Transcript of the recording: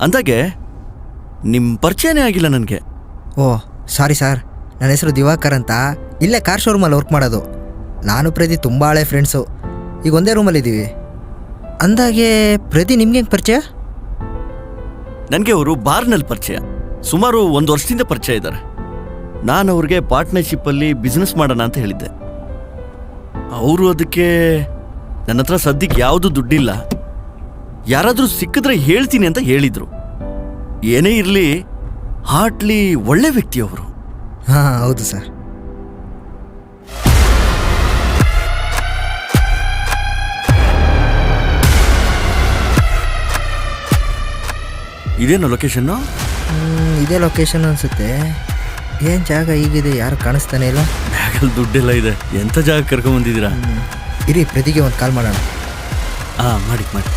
ಅಂದಾಗೆ ನಿಮ್ಮ ಪರಿಚಯನೇ ಆಗಿಲ್ಲ ನನಗೆ. ಓ ಸಾರಿ ಸರ್, ನನ್ನ ಹೆಸರು ದಿವಾಕರ್ ಅಂತ. ಇಲ್ಲೇ ಕಾರ್ ಶೋರೂಮಲ್ಲಿ ವರ್ಕ್ ಮಾಡೋದು. ನಾನು ಪ್ರತಿ ತುಂಬ ಹಳೆ ಫ್ರೆಂಡ್ಸು. ಈಗ ಒಂದೇ ರೂಮಲ್ಲಿದ್ದೀವಿ. ಅಂದಾಗೆ ಪ್ರತಿ ನಿಮ್ಗೆ ಹೆಂಗೆ ಪರಿಚಯ? ನನಗೆ ಅವರು ಬಾರ್ನಲ್ಲಿ ಪರಿಚಯ. ಸುಮಾರು 1 ವರ್ಷದಿಂದ ಪರಿಚಯ ಇದ್ದಾರೆ. ನಾನು ಅವ್ರಿಗೆ ಪಾರ್ಟ್ನರ್ಶಿಪ್ಪಲ್ಲಿ ಬಿಸ್ನೆಸ್ ಮಾಡೋಣ ಅಂತ ಹೇಳಿದ್ದೆ. ಅವರು ಅದಕ್ಕೆ ನನ್ನ ಹತ್ರ ಸದ್ಯಕ್ಕೆ ಯಾವುದು ದುಡ್ಡಿಲ್ಲ, ಯಾರಾದರೂ ಸಿಕ್ಕಿದ್ರೆ ಹೇಳ್ತೀನಿ ಅಂತ ಹೇಳಿದರು. ಏನೇ ಇರಲಿ, ಹಾರ್ಟ್ಲಿ ಒಳ್ಳೆ ವ್ಯಕ್ತಿ ಅವರು. ಹಾಂ ಹೌದು ಸರ್. ಇದೇನು ಲೊಕೇಶನ್ನು? ಇದೇ ಲೊಕೇಶನ್ ಅನಿಸುತ್ತೆ. ಏನು ಜಾಗ ಹೀಗಿದೆ, ಯಾರು ಕಾಣಿಸ್ತಾನೆ ಇಲ್ಲ. ಬ್ಯಾಗಲ್ಲಿ ದುಡ್ಡೆಲ್ಲ ಇದೆ. ಎಂಥ ಜಾಗ ಕರ್ಕೊಂಬಂದಿದ್ದೀರಾ? ಇರಿ, ಪ್ರತಿಗೆ ಒಂದು ಕಾಲ್ ಮಾಡೋಣ. ಹಾಂ, ಮಾಡಿ ಮಾಡಿ.